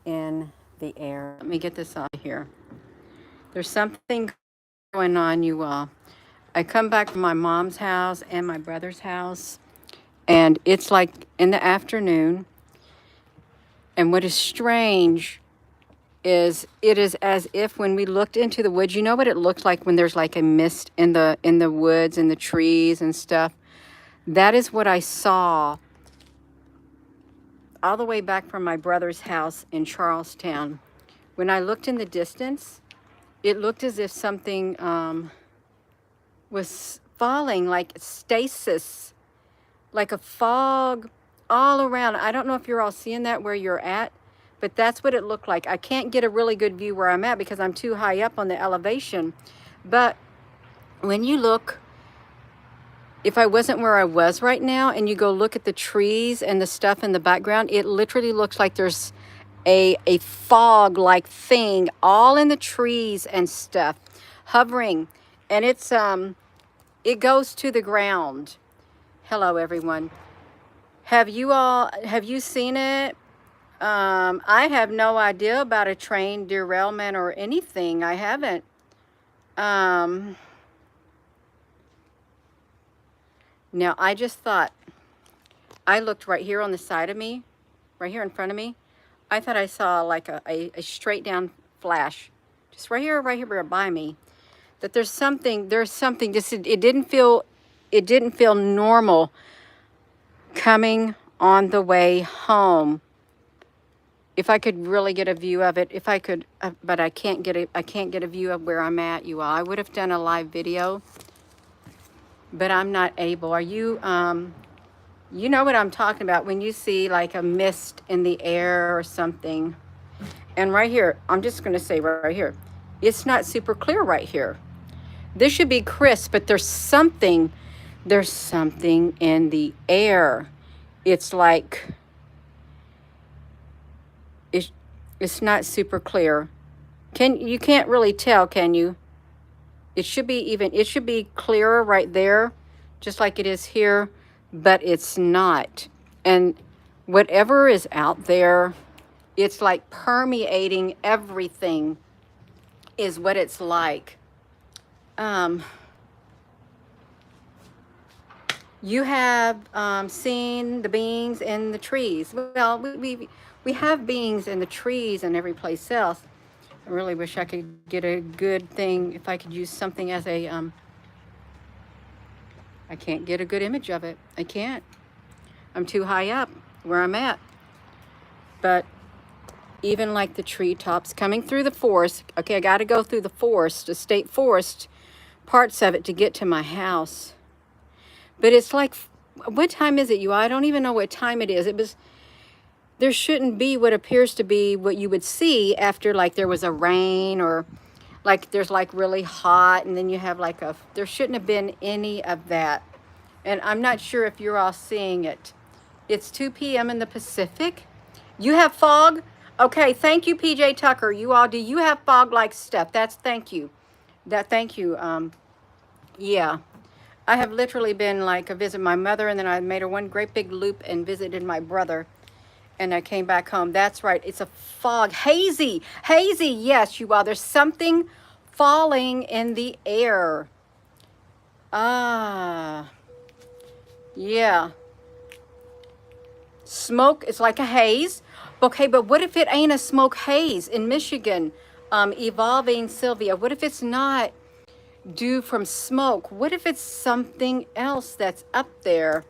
in the air. Let me get this out of here. There's something going on, you all. I come back from my mom's house and my brother's house, and it's like in the afternoon. And what is strange is it is as if when we looked into the woods, you know what it looks like when there's like a mist in the woods and the trees and stuff. That is what I saw all the way back from my brother's house in Charlestown. When I looked in the distance, it looked as if something was falling, like stasis, like a fog all around. I don't know if you're all seeing that where you're at, but that's what it looked like. I can't get a really good view where I'm at because I'm too high up on the elevation. But when you look, if I wasn't where I was right now and you go look at the trees and the stuff in the background, it literally looks like there's a fog-like thing all in the trees and stuff hovering, and it goes to the ground. Hello everyone. Have you seen it? I have no idea about a train derailment or anything. I haven't. Now I just thought, I looked right here on the side of me, right here in front of me. I thought I saw like a straight down flash, just right here by me. That there's something, just, it didn't feel normal coming on the way home. If I could really get a view of it, if I could, but I can't get a view of where I'm at, you all. I would have done a live video, but I'm not able. Are you, you know what I'm talking about when you see like a mist in the air or something. And right here, I'm just going to say right here, it's not super clear right here. This should be crisp, but there's something in the air. It's like, it's not super clear. You can't really tell, can you? It should be clearer right there, just like it is here, but it's not. And whatever is out there, it's like permeating everything is what it's like. You have seen the beings in the trees. Well, we have beings in the trees and every place else. I really wish I could get a good thing, if I could use something as a, I can't get a good image of it. I can't. I'm too high up where I'm at. But even like the treetops coming through the forest, okay, I got to go through the forest, the state forest, parts of it to get to my house. But it's like, what time is it, you? I don't even know what time it is. There shouldn't be what appears to be what you would see after like there was a rain, or like there's like really hot and then you have like there shouldn't have been any of that. And I'm not sure if you're all seeing it. It's 2 p.m. in the Pacific. You have fog? Okay, thank you, PJ Tucker. You all, do you have fog-like stuff? Thank you. Yeah. I have literally been like visit my mother, and then I made her one great big loop and visited my brother. And I came back home. That's right. It's a fog. Hazy. Yes, you all. There's something falling in the air. Ah. Yeah. Smoke is like a haze. Okay, but what if it ain't a smoke haze in Michigan? Evolving Sylvia. What if it's not due from smoke? What if it's something else that's up there?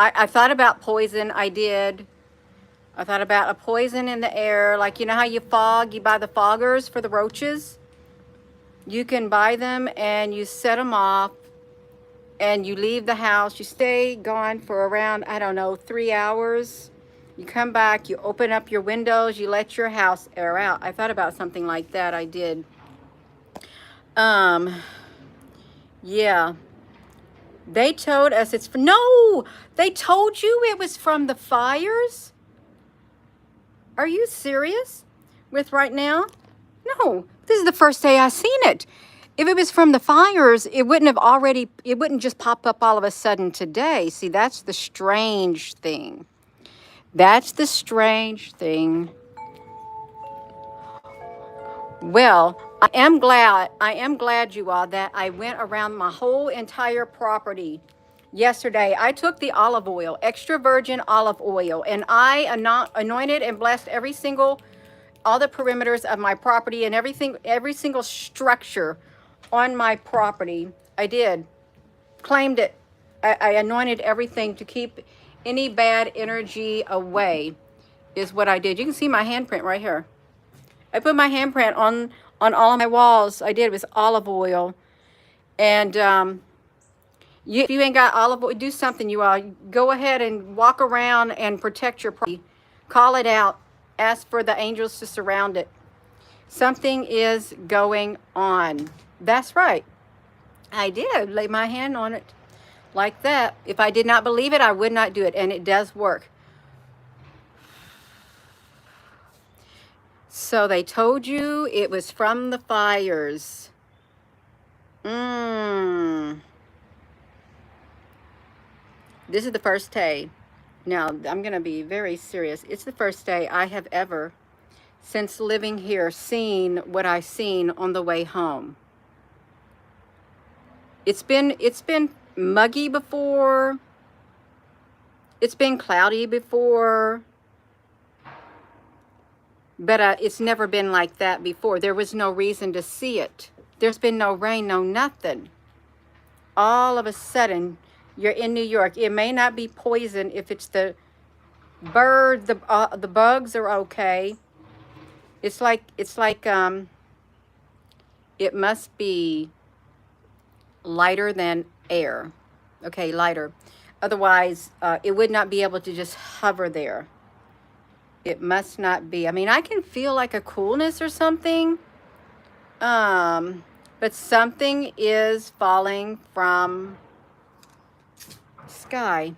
I thought about poison. I did. I thought about a poison in the air. Like, you know how you buy the foggers for the roaches? You can buy them and you set them off and you leave the house. You stay gone for around, I don't know, 3 hours. You come back, you open up your windows, you let your house air out. I thought about something like that. I did. Yeah. They told us no, they told you it was from the fires? Are you serious with right now? No, this is the first day I seen it. If it was from the fires, it wouldn't just pop up all of a sudden today. See, that's the strange thing. That's the strange thing. Well, I am glad you all that I went around my whole entire property yesterday. I took the olive oil, extra virgin olive oil, and I anointed and blessed all the perimeters of my property and everything, every single structure on my property. I did. Claimed it. I anointed everything to keep any bad energy away, is what I did. You can see my handprint right here. I put my handprint on all of my walls. I did. It was olive oil. And if you ain't got olive oil, do something, you all. Go ahead and walk around and protect your property. Call it out. Ask for the angels to surround it. Something is going on. That's right. I did lay my hand on it like that. If I did not believe it, I would not do it. And it does work. So they told you it was from the fires. This is the first day. Now, I'm going to be very serious. It's the first day I have ever, since living here, seen what I seen on the way home. It's been muggy before. It's been cloudy before. But it's never been like that before. There was no reason to see it. There's been no rain, no nothing. All of a sudden, you're in New York. It may not be poison if it's the bird, the bugs are okay. It's like it must be lighter than air. Okay, lighter. Otherwise, it would not be able to just hover there. It must not be. I mean, I can feel like a coolness or something. But something is falling from sky.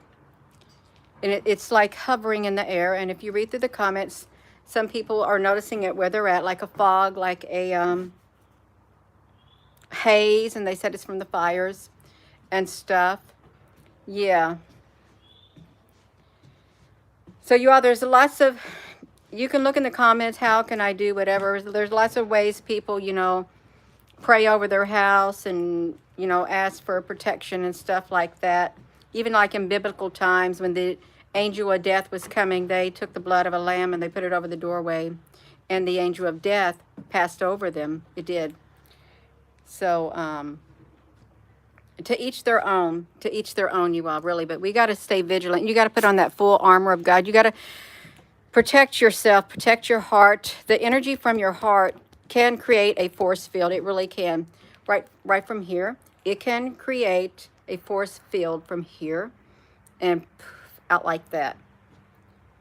And it's like hovering in the air. And if you read through the comments, some people are noticing it where they're at, like a fog, like a haze. And they said it's from the fires and stuff. Yeah. So you all, there's lots of, you can look in the comments, how can I do whatever. There's lots of ways people, you know, pray over their house and, you know, ask for protection and stuff like that. Even like in biblical times when the angel of death was coming, they took the blood of a lamb and they put it over the doorway. And the angel of death passed over them. It did. So, to each their own, you all, really. But we got to stay vigilant. You got to put on that full armor of God. You got to protect yourself, protect your heart. The energy from your heart can create a force field. It really can. Right from here, it can create a force field from here and out like that.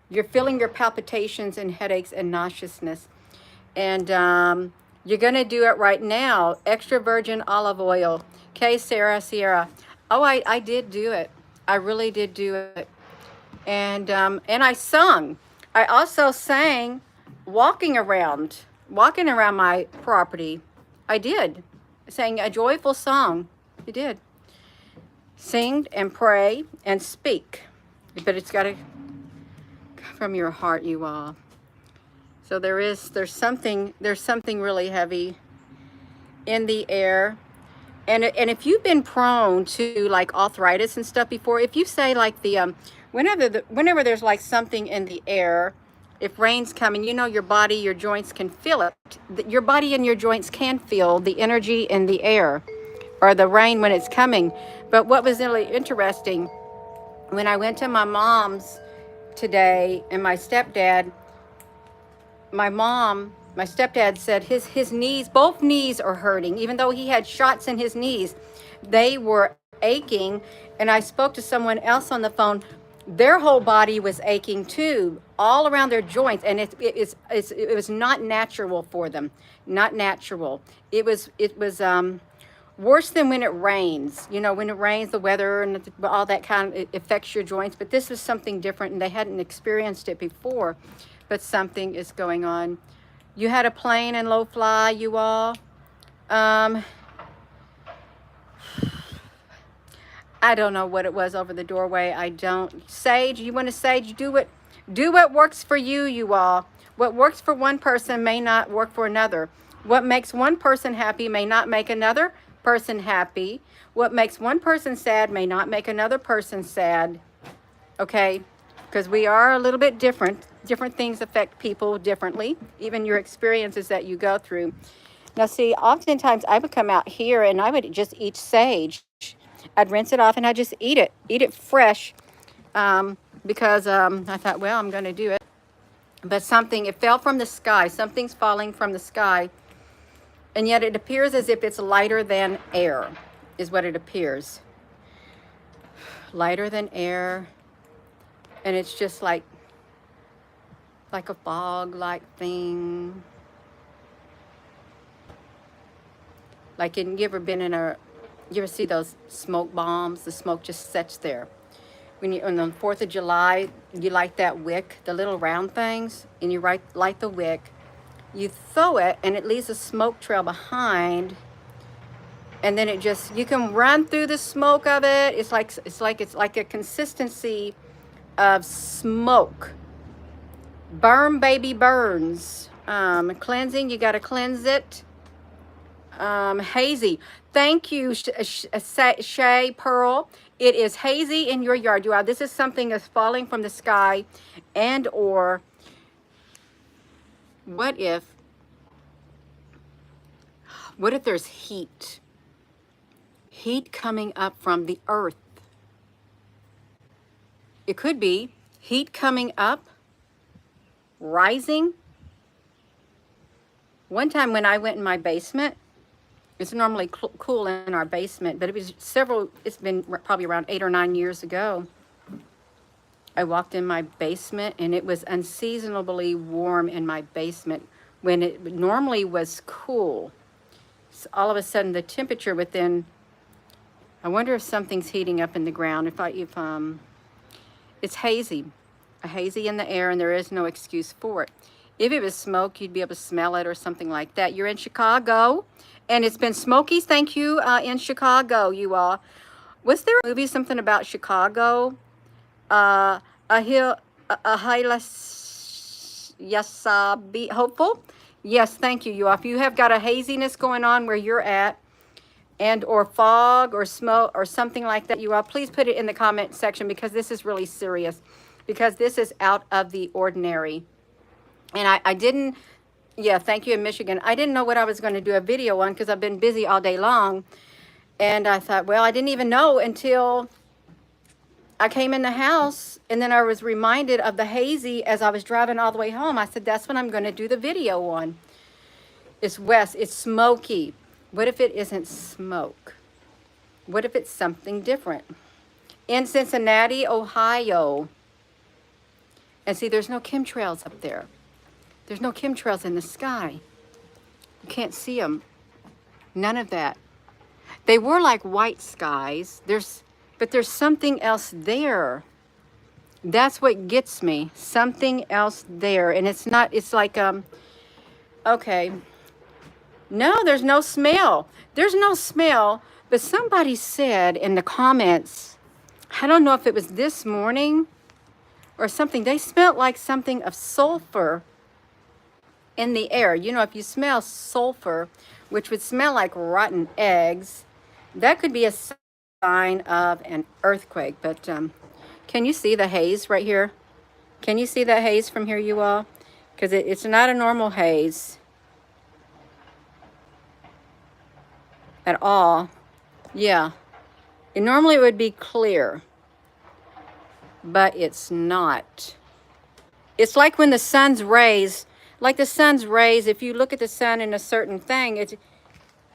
You're feeling your palpitations and headaches and nauseousness. And you're going to do it right now. Extra virgin olive oil. Okay, Sierra. Oh, I did do it. I really did do it. And I sung. I also sang walking around my property. I did. I sang a joyful song. I did. Sing and pray and speak. But it's got to come from your heart, you all. So there's something really heavy in the air. And if you've been prone to like arthritis and stuff before, if you say like whenever there's like something in the air, if rain's coming, you know your body, your joints can feel it. Your body and your joints can feel the energy in the air or the rain when it's coming. But what was really interesting, when I went to my mom's today and my stepdad said his knees, both knees are hurting, even though he had shots in his knees. They were aching. And I spoke to someone else on the phone. Their whole body was aching too, all around their joints. And it was not natural for them. Not natural. It was worse than when it rains. You know, when it rains, the weather and all that kind of, it affects your joints. But this was something different, and they hadn't experienced it before. But something is going on. You had a plane and low fly, you all. I don't know what it was over the doorway. I don't. Sage, you want to sage? Do what works for you, you all. What works for one person may not work for another. What makes one person happy may not make another person happy. What makes one person sad may not make another person sad. Okay? Because we are a little bit different. Different things affect people differently, even your experiences that you go through. Now, see, oftentimes I would come out here and I would just eat sage. I'd rinse it off and I'd just eat it fresh, because I thought, well, I'm going to do it. But it fell from the sky. Something's falling from the sky. And yet it appears as if it's lighter than air, is what it appears. Lighter than air. And it's just like a fog-like thing. Like, you ever see those smoke bombs? The smoke just sits there. On the 4th of July, you light that wick, the little round things, and you light the wick. You throw it, and it leaves a smoke trail behind. And then you can run through the smoke of it. It's like a consistency of smoke. Burn, baby, burns. Cleansing, you got to cleanse it. Hazy. Thank you, Shay Pearl. It is hazy in your yard. This is something that's falling from the sky, and or what if there's heat? Heat coming up from the earth. It could be heat coming up, rising. One time when I went in my basement, it's normally cool in our basement, but it's been probably around 8 or 9 years ago. I walked in my basement and it was unseasonably warm in my basement when it normally was cool. So all of a sudden the temperature I wonder if something's heating up in the ground. It's hazy in the air, and there is no excuse for it. If it was smoke, you'd be able to smell it or something like that. You're in Chicago, and it's been smoky. Thank you, in Chicago, you all. Was there a movie, something about Chicago? Hopeful? Yes, thank you, you all. If you have got a haziness going on where you're at, and or fog or smoke or something like that, you all, please put it in the comment section, because this is really serious, because this is out of the ordinary. And I didn't, yeah, thank you, in Michigan. I didn't know what I was going to do a video on, because I've been busy all day long. And I thought, well, I didn't even know until I came in the house, and then I was reminded of the hazy as I was driving all the way home. I said, that's what I'm going to do the video on. It's west, it's smoky. What if it isn't smoke? What if it's something different? In Cincinnati, Ohio. And see, there's no chemtrails up there. There's no chemtrails in the sky. You can't see them. None of that. They were like white skies. But there's something else there. That's what gets me. Something else there. And it's like, okay. No, there's no smell. There's no smell, but somebody said in the comments, I don't know if it was this morning or something, they smelled like something of sulfur in the air. If you smell sulfur, which would smell like rotten eggs, that could be a sign of an earthquake. But can you see the haze right here? Can you see that haze from here, you all? Because it's not a normal haze at all. Yeah, normally it would be clear, but it's not. It's like when the sun's rays, if you look at the sun in a certain thing, it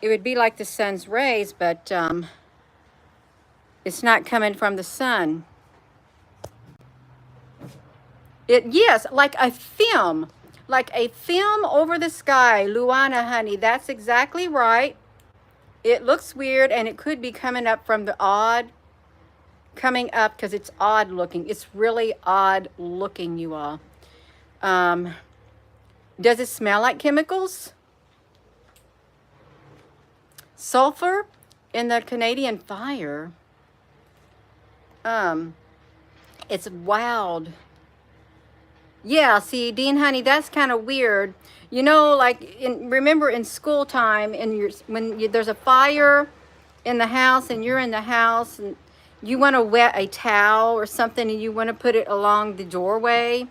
would be like the sun's rays, but it's not coming from the sun. Yes, like a film over the sky. Luana, honey, that's exactly right. It looks weird, and it could be coming up from because it's odd looking. It's really odd looking, you all. Does it smell like chemicals? Sulfur in the Canadian fire. Um, it's wild. Yeah, see, Dean, honey, that's kind of weird. You know, like remember in school time, and there's a fire in the house, and you're in the house, and you want to wet a towel or something, and you want to put it along the doorway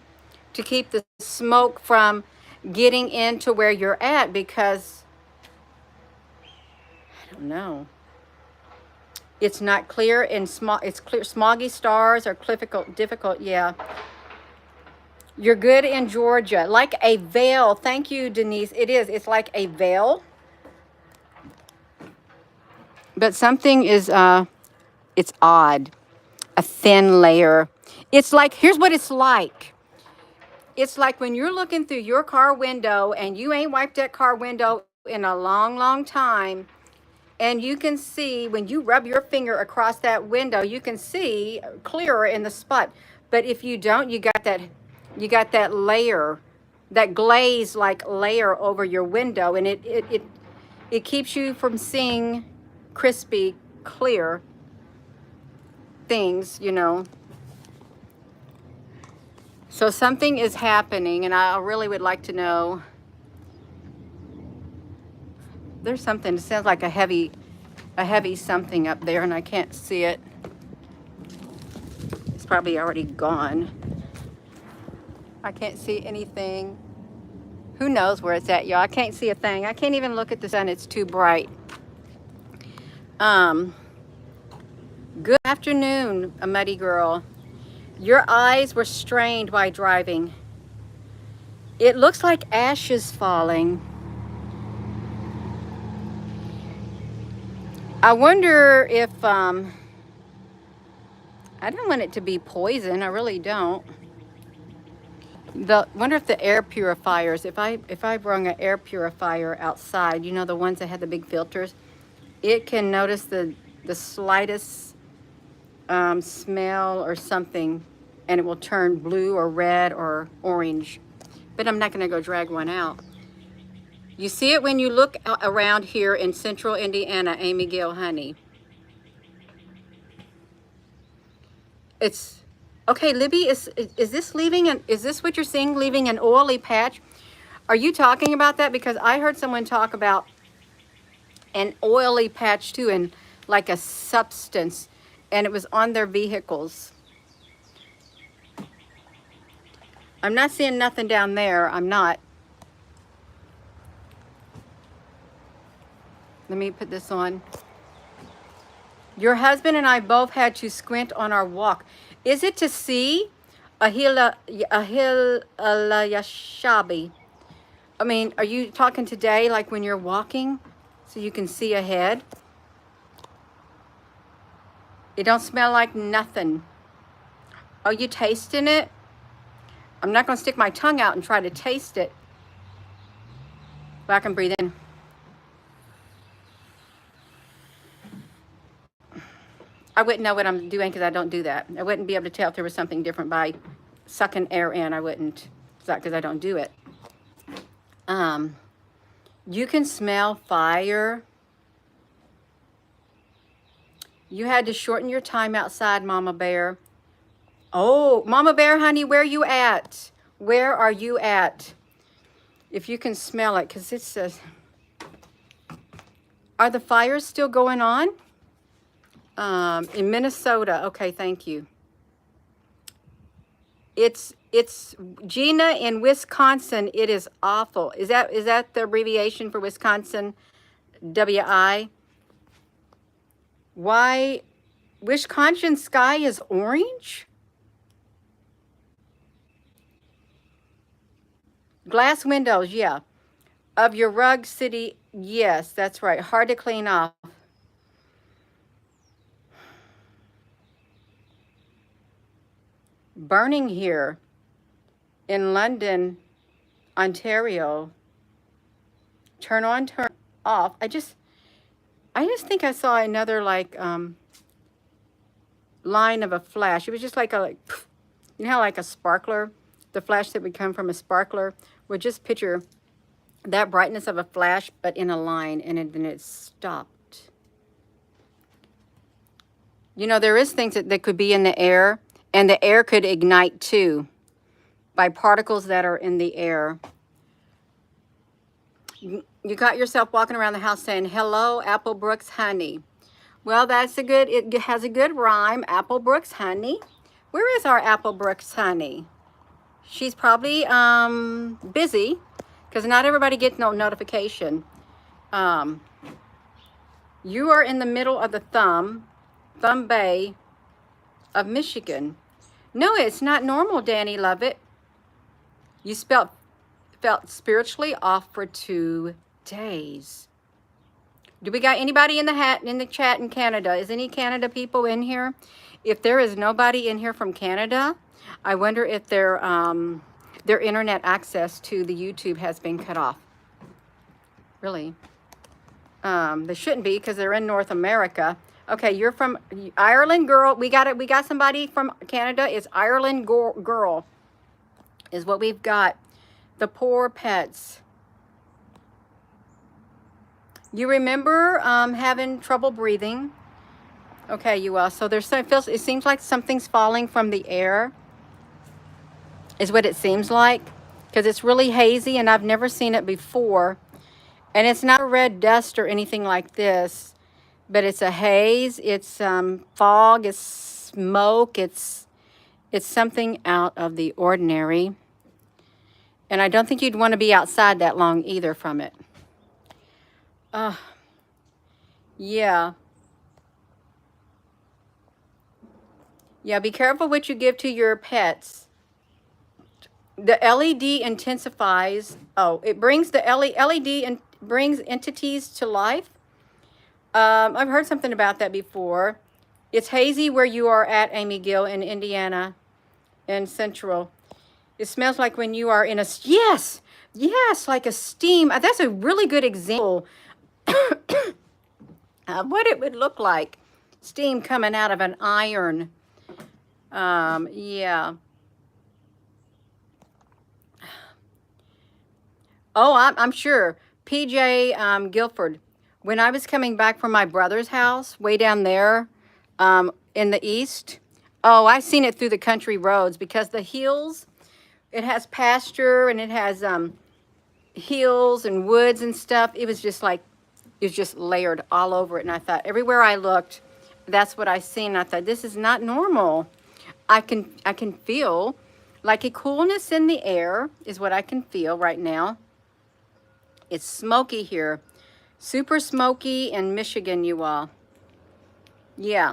to keep the smoke from getting into where you're at, because I don't know. It's not clear and small. It's clear. Smoggy stars are difficult. Yeah. You're good in Georgia. Like a veil. Thank you, Denise. It is. It's like a veil. But something is, it's odd. A thin layer. It's like, here's what it's like. It's like when you're looking through your car window and you ain't wiped that car window in a long, long time. And you can see when you rub your finger across that window, you can see clearer in the spot. But if you don't, you got that layer, that glaze like layer over your window, and it keeps you from seeing crispy, clear things, you know. So something is happening, and I really would like to know. There's something, it sounds like a heavy something up there, and I can't see it. It's probably already gone. I can't see anything. Who knows where it's at, y'all? I can't see a thing. I can't even look at the sun. It's too bright. Good afternoon, a muddy girl. Your eyes were strained while driving. It looks like ashes falling. I wonder if, I don't want it to be poison. I really don't. Wonder if the air purifiers, if I brung an air purifier outside, you know, the ones that have the big filters, it can notice the slightest smell or something, and it will turn blue or red or orange. But I'm not going to go drag one out. You see it when you look around here in central Indiana, Amy Gill, honey. It's okay. Libby, is this is this what you're seeing, leaving an oily patch? Are you talking about that? Because I heard someone talk about an oily patch too, and like a substance, and it was on their vehicles. I'm not seeing nothing down there. I'm not. Let me put this on. Your husband and I both had to squint on our walk. Is it to see? Ahila Yashabi. I mean, are you talking today like when you're walking so you can see ahead? It don't smell like nothing. Are you tasting it? I'm not going to stick my tongue out and try to taste it. But I can breathe in. I wouldn't know what I'm doing because I don't do that. I wouldn't be able to tell if there was something different by sucking air in. I wouldn't. It's not because I don't do it. You can smell fire. You had to shorten your time outside, Mama Bear. Oh, Mama Bear, honey, where you at? Where are you at? If you can smell it, because it says, are the fires still going on? In Minnesota. Okay, thank you. It's Gina in Wisconsin. It is awful. Is that the abbreviation for Wisconsin? WI. Why? Wisconsin sky is orange? Glass windows, yeah. Of your rug city, yes, that's right. Hard to clean off. Burning here in London, Ontario. Turn on, turn off. I just think I saw another like line of a flash. It was just like you know how like a sparkler, the flash that would come from a sparkler, would just picture that brightness of a flash, but in a line, and then it stopped. You know, there is things that could be in the air, and the air could ignite too by particles that are in the air. You got yourself walking around the house saying, hello, Applebrooks honey. Well, that's a good, it has a good rhyme, Applebrooks honey. Where is our Applebrooks honey? She's probably busy, because not everybody gets no notification. You are in the middle of the Thumb Bay of Michigan. No, it's not normal, Danny Lovett. You felt spiritually off for 2 days. Do we got anybody in the chat in Canada? Is any Canada people in here? If there is nobody in here from Canada, I wonder if their internet access to the YouTube has been cut off. Really? They shouldn't be, because they're in North America. Okay, you're from Ireland, girl. We got somebody from Canada. It's Ireland girl is what we've got. The poor pets. You remember having trouble breathing? Okay, you are. So there's it seems like something's falling from the air, is what it seems like, because it's really hazy and I've never seen it before. And it's not red dust or anything like this, but it's a haze, it's fog, it's smoke, it's something out of the ordinary. And I don't think you'd want to be outside that long either from it. Yeah. Yeah, be careful what you give to your pets. The LED intensifies. Oh, it brings the LED and brings entities to life. I've heard something about that before. It's hazy where you are at, Amy Gill, in Indiana, in Central. It smells like when you are in a, yes, like a steam. That's a really good example of what it would look like. Steam coming out of an iron. Yeah. Oh, I'm sure. PJ Guilford, when I was coming back from my brother's house, way down there in the east, oh, I seen it through the country roads, because the hills, it has pasture and it has hills and woods and stuff. It was just like, it was just layered all over it. And I thought, everywhere I looked, that's what I seen. I thought, this is not normal. I can feel like a coolness in the air is what I can feel right now. It's smoky here. Super smoky in Michigan, you all. Yeah.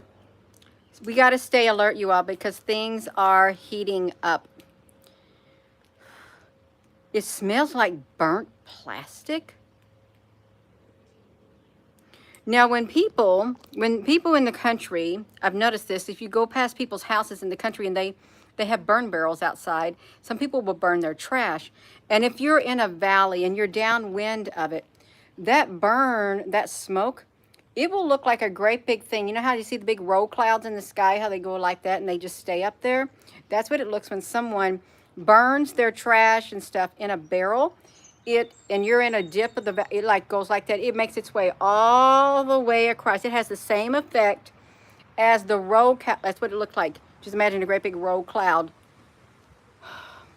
We got to stay alert, you all, because things are heating up. It smells like burnt plastic. Now, when people in the country, I've noticed this, if you go past people's houses in the country and they have burn barrels outside, some people will burn their trash. And if you're in a valley and you're downwind of it, that burn, that smoke, it will look like a great big thing. You know how you see the big roll clouds in the sky, how they go like that and they just stay up there? That's what it looks when someone burns their trash and stuff in a barrel. And you're in a dip of the, it like goes like that. It makes its way all the way across. It has the same effect as the roll cloud. That's what it looked like. Just imagine a great big roll cloud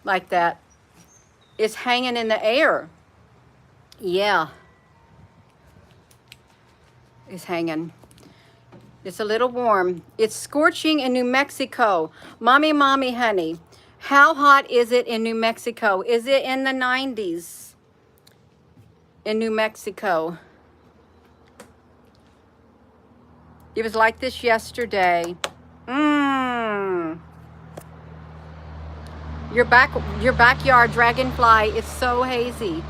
like that. It's hanging in the air. Yeah. It's hanging. It's a little warm. It's scorching in New Mexico. Mommy, honey, how hot is it in New Mexico? Is it in the 90s in New Mexico? It was like this yesterday. Your backyard dragonfly is so hazy.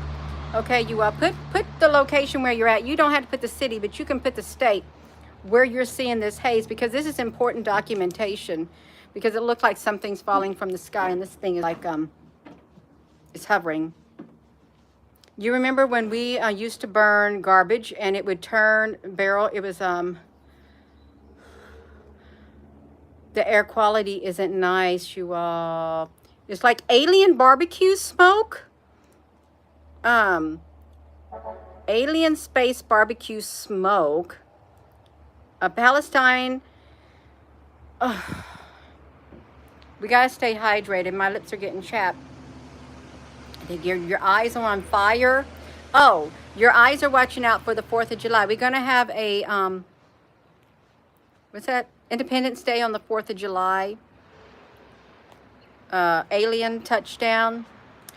Okay, you put the location where you're at. You don't have to put the city, but you can put the state where you're seeing this haze, because this is important documentation, because it looks like something's falling from the sky and this thing is like it's hovering. You remember when we used to burn garbage and it would turn barrel? It was the air quality isn't nice, you all. It's like alien barbecue smoke. Alien space barbecue smoke. Palestine We gotta stay hydrated. My lips are getting chapped. Your eyes are on fire. Oh, your eyes are watching out for the 4th of July. We're gonna have a what's that? Independence Day on the 4th of July. Alien touchdown.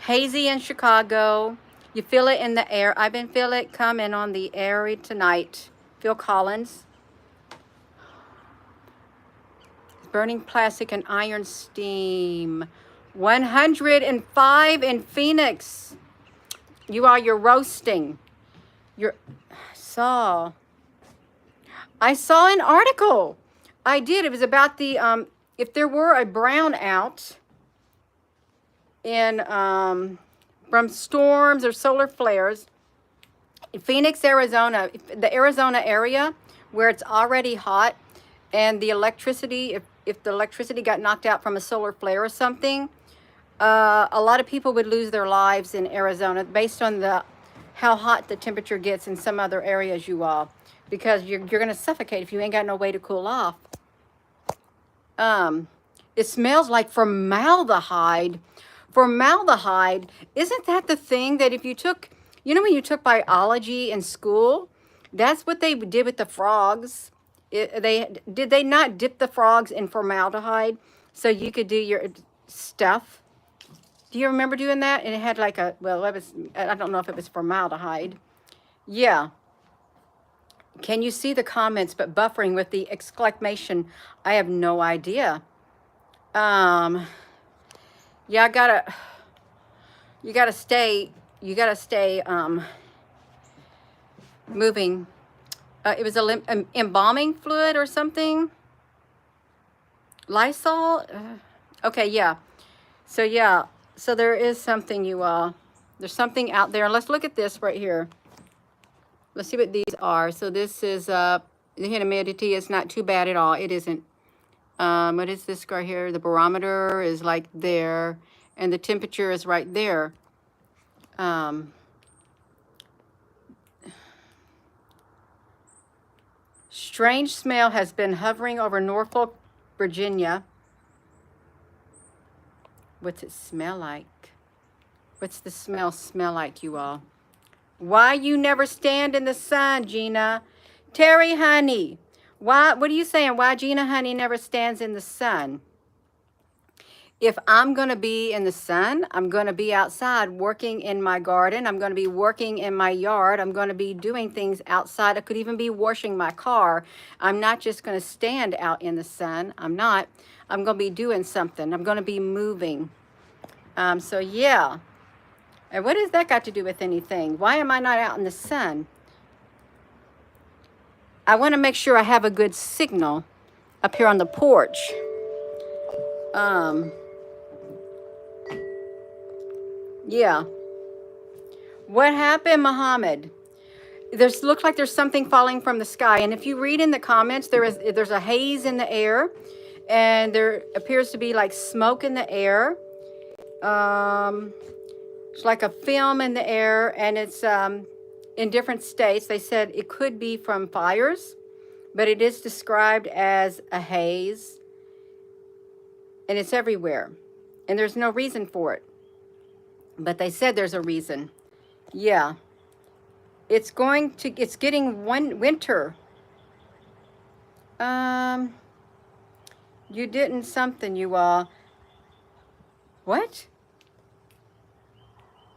Hazy in Chicago. You feel it in the air. I've been feeling it coming on the air tonight. Phil Collins. Burning plastic and iron steam. 105 in Phoenix. You're roasting. I saw an article. I did. It was about the if there were a brownout in from storms or solar flares in Phoenix, Arizona, the Arizona area where it's already hot, and the electricity, if the electricity got knocked out from a solar flare or something, a lot of people would lose their lives in Arizona based on how hot the temperature gets in some other areas, you all, because you're going to suffocate if you ain't got no way to cool off. It smells like formaldehyde. Formaldehyde, isn't that the thing that if you took, you know when you took biology in school, that's what they did with the frogs. Did they not dip the frogs in formaldehyde so you could do your stuff? Do you remember doing that? And it had like I don't know if it was formaldehyde. Yeah. Can you see the comments, but buffering with the exclamation? I have no idea. Yeah, you gotta stay moving. It was embalming fluid or something. Lysol. Okay, yeah. So there is something, you all. There's something out there. Let's look at this right here. Let's see what these are. So this is the humidity is not too bad at all. It isn't. What is this right here? The barometer is like there, and the temperature is right there. Strange smell has been hovering over Norfolk, Virginia. What's it smell like? What's the smell like, you all? Why you never stand in the sun, Gina? Terry, honey. Why? What are you saying? Why Gina, honey, never stands in the sun? If I'm going to be in the sun, I'm going to be outside working in my garden. I'm going to be working in my yard. I'm going to be doing things outside. I could even be washing my car. I'm not just going to stand out in the sun. I'm not. I'm going to be doing something. I'm going to be moving. So, yeah. And what has that got to do with anything? Why am I not out in the sun? I want to make sure I have a good signal up here on the porch. Yeah. What happened, Muhammad? Looks like there's something falling from the sky. And if you read in the comments, there's a haze in the air. And there appears to be like smoke in the air. It's like a film in the air. And it's in different states. They said it could be from fires. But it is described as a haze. And it's everywhere. And there's no reason for it. But they said there's a reason. Yeah. It's getting winter. You didn't something, you all. What?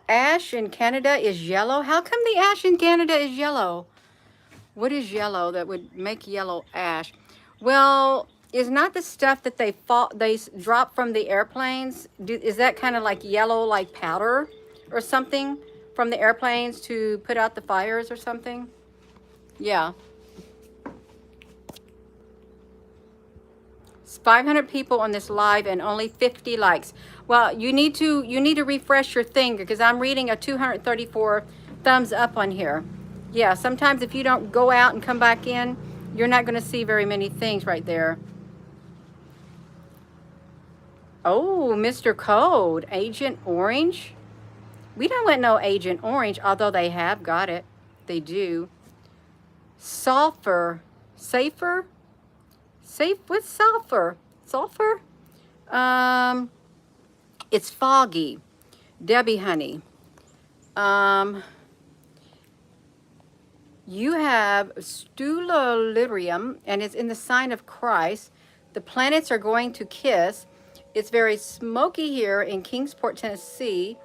Ash in Canada is yellow? How come the ash in Canada is yellow? What is yellow that would make yellow ash? Well, is not the stuff that they drop from the airplanes, is that kind of like yellow, like powder or something from the airplanes to put out the fires or something? Yeah. It's 500 people on this live and only 50 likes. Well, you need to refresh your thing because I'm reading a 234 thumbs up on here. Yeah, sometimes if you don't go out and come back in, you're not going to see very many things right there. Oh, Mr. Code, Agent Orange. We don't want no Agent Orange, although they have got it. They do. Safer. Safe with sulfur. Sulfur? It's foggy. Debbie, honey. You have Stulolirium, and it's in the sign of Christ. The planets are going to kiss. It's very smoky here in Kingsport, Tennessee,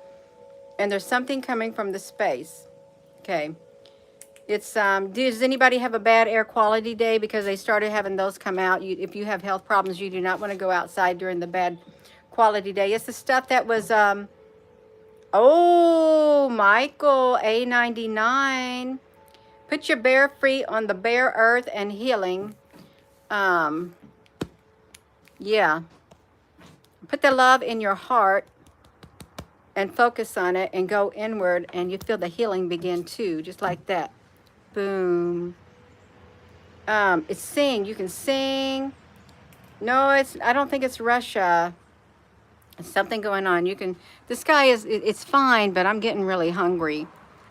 and there's something coming from the space. Okay. It's, does anybody have a bad air quality day? Because they started having those come out. If you have health problems, you do not want to go outside during the bad quality day. It's the stuff that was, oh, Michael, A99. Put your bare feet on the bare earth and healing. Yeah. Put the love in your heart and focus on it and go inward, and you feel the healing begin too, just like that. Boom. It's sing. You can sing. No, I don't think it's Russia. It's something going on. You can, the sky is, it's fine, but I'm getting really hungry.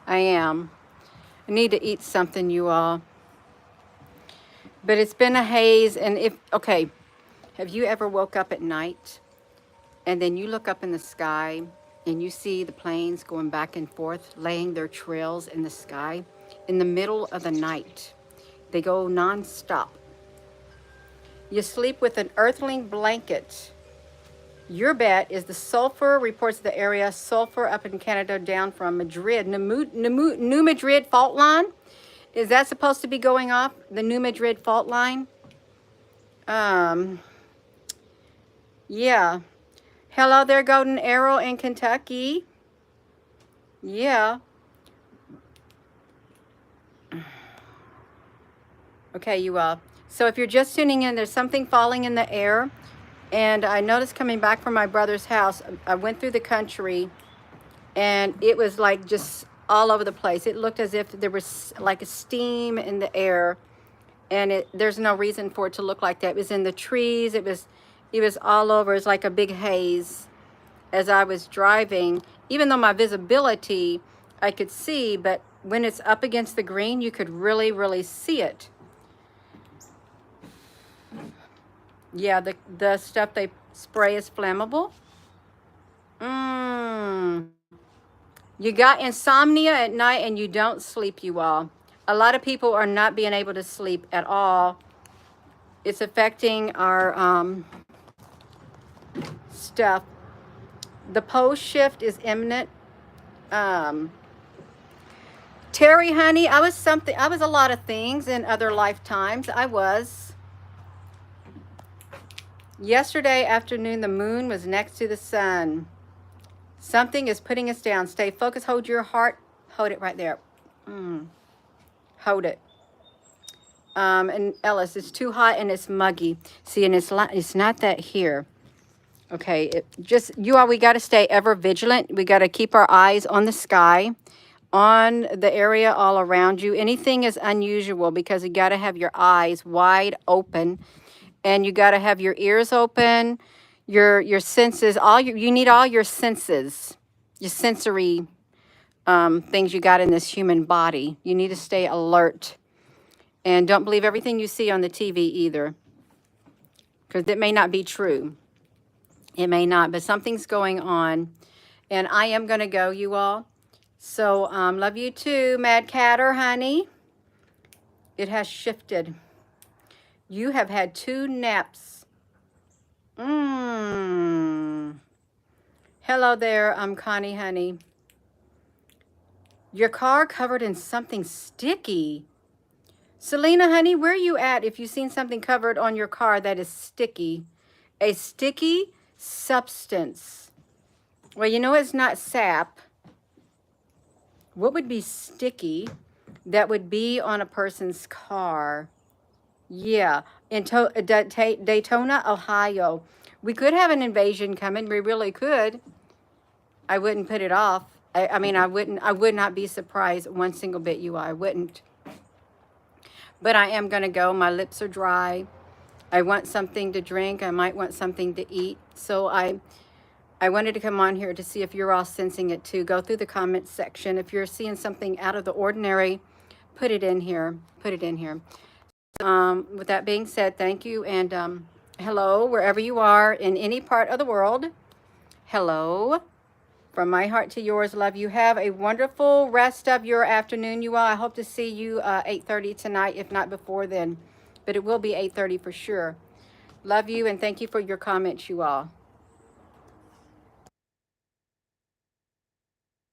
I am. I need to eat something, you all. But it's been a haze, and okay, have you ever woke up at night and then you look up in the sky and you see the planes going back and forth, laying their trails in the sky in the middle of the night? They go nonstop. You sleep with an earthling blanket. Your bet is the sulfur, reports the area, sulfur up in Canada down from Madrid. New Madrid fault line? Is that supposed to be going off? The New Madrid fault line? Yeah. Hello there, Golden Arrow in Kentucky. Yeah. Okay, you all. So if you're just tuning in, there's something falling in the air. And I noticed coming back from my brother's house, I went through the country and it was like just all over the place. It looked as if there was like a steam in the air, and there's no reason for it to look like that. It was in the trees. It was all over. It's like a big haze as I was driving. Even though my visibility, I could see, but when it's up against the green, you could really, really see it. Yeah, the stuff they spray is flammable. You got insomnia at night and you don't sleep, you all. A lot of people are not being able to sleep at all. It's affecting our stuff. The pole shift is imminent. Terry, honey, I was a lot of things in other lifetimes. I was. Yesterday afternoon, the moon was next to the sun. Something is putting us down. Stay focused. Hold your heart. Hold it right there. Hold it. And Ellis, it's too hot and it's muggy. See, and it's not that here. Okay, we got to stay ever vigilant. We got to keep our eyes on the sky, on the area all around you. Anything is unusual because you got to have your eyes wide open, and you got to have your ears open, your senses. You need all your senses, your sensory things you got in this human body. You need to stay alert, and don't believe everything you see on the TV either, because it may not be true. It may not, but something's going on. And I am going to go, you all. So, love you too, Mad Catter, honey. It has shifted. You have had 2 naps. Hello there, Connie, honey. Your car covered in something sticky. Selena, honey, where are you at if you've seen something covered on your car that is sticky? A sticky substance. Well, you know it's not sap. What would be sticky that would be on a person's car? Yeah, in Daytona, Ohio. We could have an invasion coming. We really could. I wouldn't put it off. I mean, I would not be surprised one single bit, you all. I wouldn't. But I am going to go. My lips are dry. I want something to drink. I might want something to eat. So I wanted to come on here to see if you're all sensing it too. Go through the comments section. If you're seeing something out of the ordinary, put it in here. Put it in here. With that being said, thank you. And hello, wherever you are in any part of the world. Hello. From my heart to yours, love you. Have a wonderful rest of your afternoon, you all. I hope to see you 8:30 tonight, if not before then. But it will be 8:30 for sure. Love you, and thank you for your comments, you all.